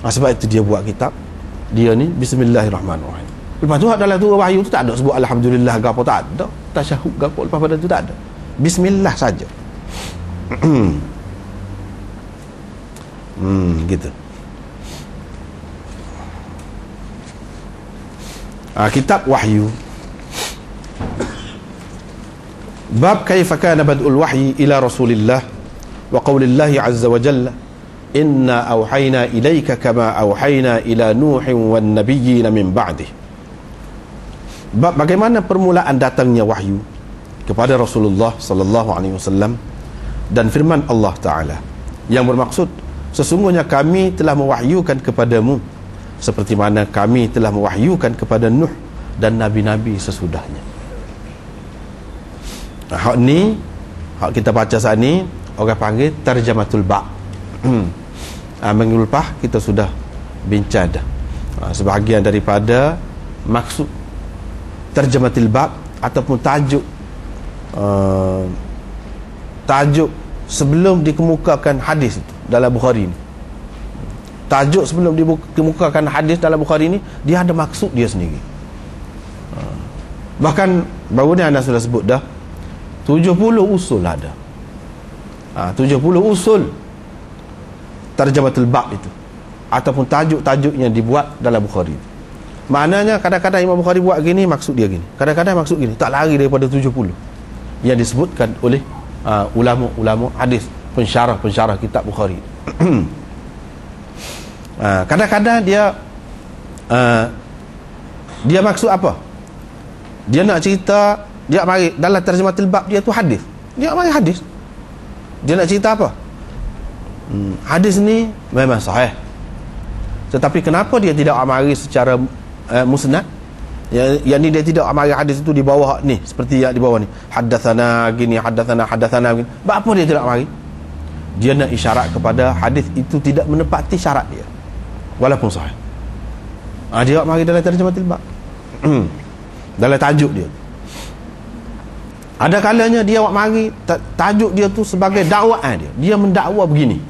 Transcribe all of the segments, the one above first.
Sebab itu dia buat kitab dia ni Bismillahirrahmanirrahim. Lepas tu dalam tu wahyu tu tak ada sebut Alhamdulillah ke apa, tak ada tasyahud ke apa, lepas pada tu tak ada, Bismillah saja. Gitu. Kitab wahyu. Bab kaifa kana bad'ul wahyi ila Rasulillah wa qaulillahi azza wa jalla inna awhayna ilaika kama awhayna ila Nuhin wan nabiyyina min ba'dih. Bab bagaimana permulaan datangnya wahyu kepada Rasulullah sallallahu alaihi wasallam dan firman Allah Taala yang bermaksud sesungguhnya kami telah mewahyukan kepadamu seperti mana kami telah mewahyukan kepada Nuh dan nabi-nabi sesudahnya. Hak ni, hak kita baca saat ni orang panggil tarjamatul ba'. Minggu lepas kita sudah bincang dah sebahagian daripada maksud tarjamatul ba' ataupun tajuk sebelum dikemukakan hadis itu dalam Bukhari ni. Tajuk sebelum dikemukakan hadis dalam Bukhari ni dia ada maksud dia sendiri. Bahkan baru ni anda sudah sebut dah 70 usul ada. 70 usul tarjamatul ba' itu ataupun tajuk-tajuk yang dibuat dalam Bukhari. Maknanya kadang-kadang Imam Bukhari buat gini maksud dia gini, kadang-kadang maksud gini, tak lari daripada 70 yang disebutkan oleh ulama-ulama hadis, pensyarah kitab Bukhari. Kadang-kadang dia maksud apa? Dia nak cerita, dia mari dalam tarjamatul bab dia tu hadis. Dia mari hadis. Dia nak cerita apa? Hadis ni memang sahih. Tetapi kenapa dia tidak amari secara musnad? Yang ni dia tidak amari hadis itu di bawah ni, seperti yang di bawah ni. Haddatsana gini, haddatsana gini. Apa dia tidak amari? Dia nak isyarat kepada hadis itu tidak menepati syarat dia walaupun sahih. Dia amari dalam tarjamatul bab. Dalam tajuk dia. Ada kalanya dia mari tajuk dia tu sebagai dakwaan dia. Dia mendakwa begini.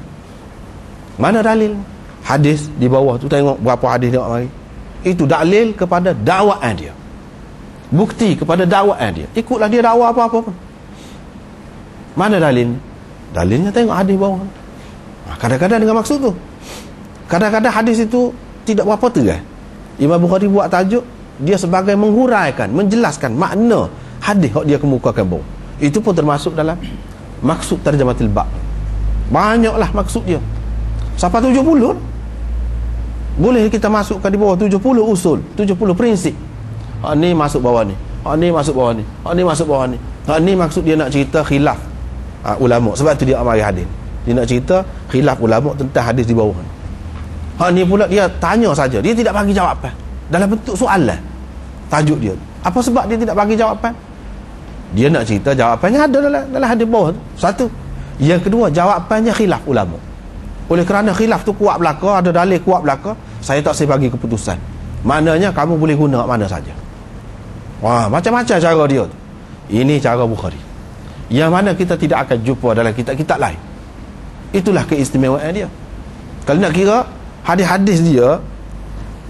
Mana dalil? Hadis di bawah tu tengok berapa hadis dia mari. Itu dalil kepada dakwaan dia. Bukti kepada dakwaan dia. Ikutlah dia dakwa apa-apa pun. Mana dalil? Dalilnya tengok hadis bawah. Kadang-kadang dengan maksud tu. Kadang-kadang hadis itu tidak berapa tegas. Imam Bukhari buat tajuk dia sebagai menghuraikan, menjelaskan makna hadis yang dia kemukakan bawah. Itu pun termasuk dalam maksud tarjamatul ba'. Banyaklah maksud dia. Sampai 70. Boleh kita masukkan di bawah 70 usul, 70 prinsip. Ni masuk bawah ni. Ni masuk bawah ni. Ni masuk bawah ni. Ni maksud dia nak cerita khilaf ulama. Sebab tu dia amari hadis. Dia nak cerita khilaf ulama tentang hadis di bawah ni. Ni pula dia tanya saja. Dia tidak bagi jawapan. Dalam bentuk soalan. Tajuk dia. Apa sebab dia tidak bagi jawapan? Dia nak cerita jawapannya ada dalam hadis bawah tu. Satu. Yang kedua, jawapannya khilaf ulama. Oleh kerana khilaf tu kuat belaka, ada dalil kuat belaka, saya tak saya bagi keputusan. Maknanya kamu boleh guna mana saja. Macam-macam cara dia tu. Ini cara Bukhari. Yang mana kita tidak akan jumpa dalam kitab-kitab lain. Itulah keistimewaan dia. Kalau nak kira hadis-hadis dia,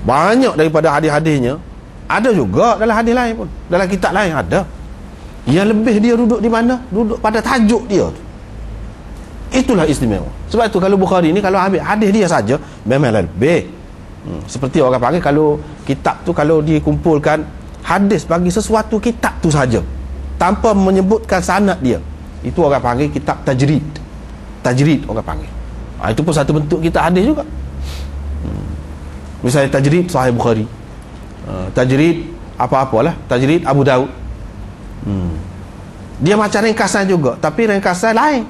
banyak daripada hadis-hadisnya ada juga dalam hadis lain pun, dalam kitab lain ada. Yang lebih dia duduk di mana? Duduk pada tajuk dia tu. Itulah istimewa. Sebab itu kalau Bukhari ni kalau ambil hadis dia saja memang lebih. Seperti orang panggil kalau kitab tu kalau dikumpulkan hadis bagi sesuatu kitab tu saja tanpa menyebutkan sanad dia, itu orang panggil kitab tajrid. Tajrid orang panggil. Itu pun satu bentuk kitab hadis juga. Misalnya tajrid Sahih Bukhari, tajrid apa-apalah, tajrid Abu Daud. Dia macam ringkasan juga, tapi ringkasan lain.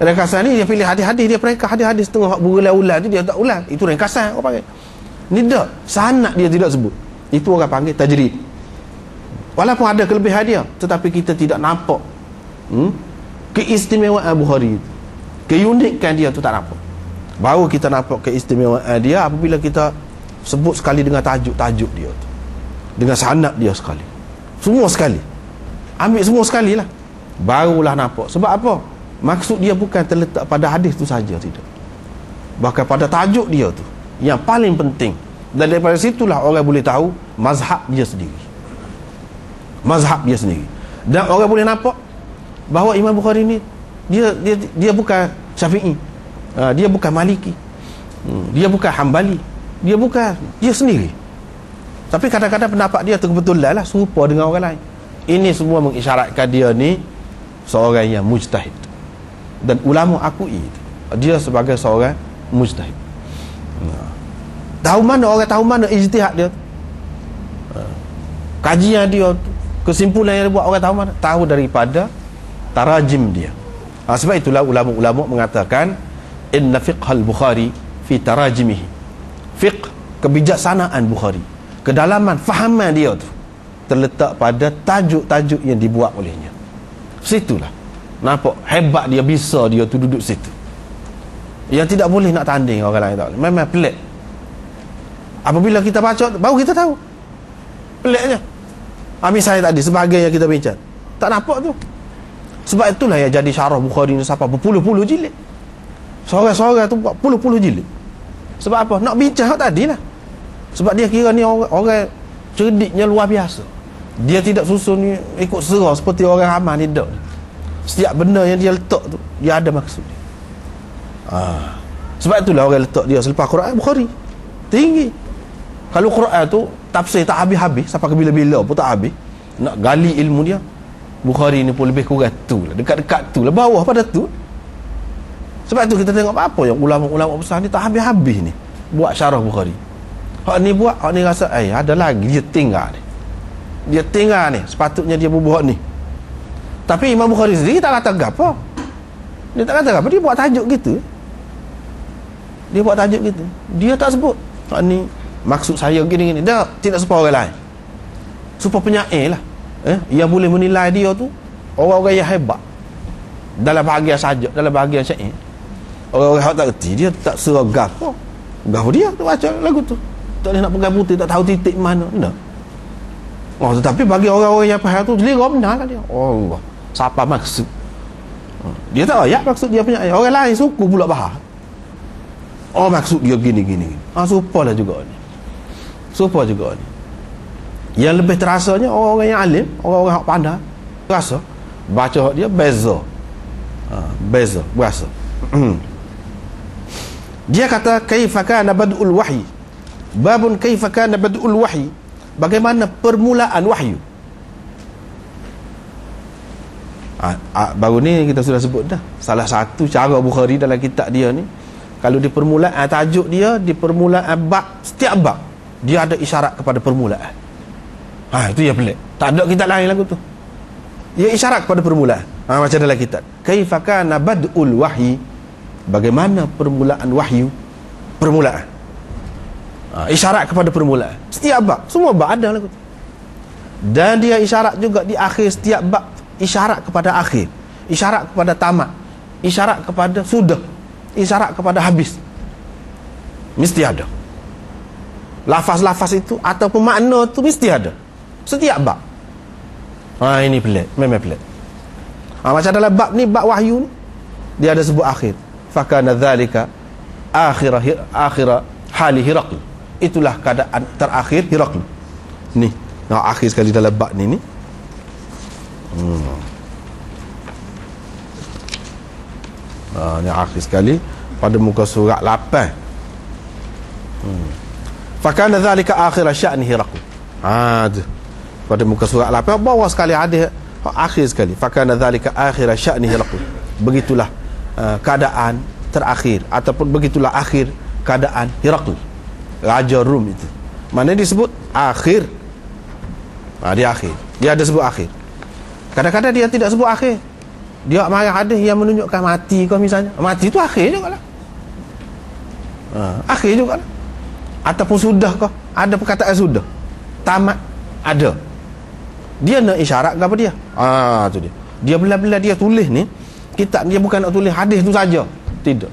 Ringkasan ni dia pilih hadis-hadis, dia peringkas hadis-hadis tengah berulang-ulang tu dia tak ulang. Itu ringkasan orang panggil. Ni tak, sanad dia tidak sebut. Itu orang panggil tajrid. Walaupun ada kelebihan dia, tetapi kita tidak nampak keistimewaan Bukhari itu. Keunikan dia tu tak nampak. Baru kita nampak keistimewaan dia apabila kita sebut sekali dengan tajuk-tajuk dia tu, dengan sanad dia sekali, semua sekali, ambil semua sekali lah, barulah nampak. Sebab apa? Maksud dia bukan terletak pada hadis tu saja, tidak. bahkan pada tajuk dia tu yang paling penting, dan daripada situlah orang boleh tahu mazhab dia sendiri, dan orang boleh nampak bahawa Imam Bukhari ni dia bukan Syafi'i, dia bukan Maliki, dia bukan Hambali, dia sendiri. Tapi kadang-kadang pendapat dia tu kebetulan lah serupa dengan orang lain. Ini semua mengisyaratkan dia ni seorang yang mujtahid, dan ulama akui dia sebagai seorang mujtahid. Orang tahu mana ijtihad dia, kajian dia, kesimpulan yang dia buat, orang tahu mana? Tahu daripada tarajim dia. Sebab itulah ulama-ulama mengatakan inna fiqhal Bukhari fi tarajimihi. Fiqh, kebijaksanaan Bukhari, kedalaman fahaman dia tu terletak pada tajuk-tajuk yang dibuat olehnya. Situlah nampak hebat dia, bisa dia tu duduk situ. Yang tidak boleh nak tanding orang lain, tak boleh. Memang pelik. Apabila kita baca baru kita tahu peliknya. Misalnya tadi sebagai yang kita bincang, tak nampak tu. Sebab itulah yang jadi syarah Bukhari ni sampai berpuluh-puluh jilid. Seorang-seorang tu buat puluh-puluh jilid. Sebab apa? Nak bincang tadi lah. Sebab dia kira ni orang cerdiknya luar biasa. Dia tidak susun ni ikut serah seperti orang ramai ni, tak. Setiap benda yang dia letak tu, dia ada maksud dia. Sebab itulah orang letak dia selepas Quran Bukhari tinggi. Kalau Quran tu tafsir tak habis-habis, sampai ke bila-bila pun tak habis, nak gali ilmu dia, Bukhari ni pun lebih kurang tu lah, dekat-dekat tu lah, bawah pada tu. Sebab tu kita tengok apa yang ulama-ulama besar ni tak habis-habis ni buat syarah Bukhari. Hak ni buat, hak ni rasa ada lagi, dia tinggal ni, sepatutnya dia buat ni. Tapi Imam Bukhari sendiri tak kata apa. Dia tak kata apa, dia buat tajuk gitu. Dia tak sebut hak ni maksud saya gini-gini. Dia tidak supaya orang lain, supaya penyair lah, yang boleh menilai dia tu orang-orang yang hebat dalam bahagian sajak, dalam bahagian syair. Orang-orang yang tak kerti, dia tak serah gafo dia tu baca lagu tu, tak boleh nak pegang putih, tak tahu titik mana. Tetapi bagi orang-orang yang faham tu, selera benar lah dia. Allah, siapa maksud dia, tak ayat maksud dia penyair. Orang lain suku pula bahas, maksud dia gini-gini. Supalah juga ni. Yang lebih terasanya orang-orang yang alim, orang-orang yang pandai, rasa baca dia berasa. Dia kata kaifa kana bad'ul wahyi, babun kaifa kana bad'ul wahyi, bagaimana permulaan wahyu. Baru ni kita sudah sebut dah, salah satu cara Bukhari dalam kitab dia ni, kalau di permulaan tajuk dia, di permulaan bab, setiap bab dia ada isyarat kepada permulaan. Itu yang pelik, tak ada kitab lain lagu tu, dia isyarat kepada permulaan. Macam dalam kitab kaifa kana bad'ul wahyi, bagaimana permulaan wahyu, permulaan. Isyarat kepada permulaan setiap bab, semua bab ada lagu tu. Dan dia isyarat juga di akhir setiap bab, isyarat kepada akhir, isyarat kepada tamat, isyarat kepada sudah, isyarat kepada habis. Mesti ada lafaz-lafaz itu ataupun makna tu, mesti ada setiap bab. Ini pelik, memang pelik. Macam dalam bab ni, bab wahyu ni, dia ada sebut akhir, fakana dzalika akhir hali Hiraql, itulah keadaan terakhir Hiraql ni. Akhir sekali dalam bab ni ni akhir sekali pada muka surat 8. Fakana dzalika akhir sya'ni Hiraql. Pada muka surat 8 bawah sekali ada akhir sekali, fakana dzalika akhir sya'ni Hiraql, begitulah keadaan terakhir, ataupun begitulah akhir keadaan Hiraql, raja Rum itu. Mana disebut akhir, dia akhir, dia ada sebut akhir. Kadang-kadang dia tidak sebut akhir, dia marah ada yang menunjukkan mati kau, misalnya mati itu akhir juga lah, akhir juga lah. Ataupun sudah kau, ada perkataan sudah, tamat ada, dia nak isyarat ke apa dia? Tu dia. Dia bila-bila dia tulis ni kitab, dia bukan nak tulis hadis tu saja, tidak.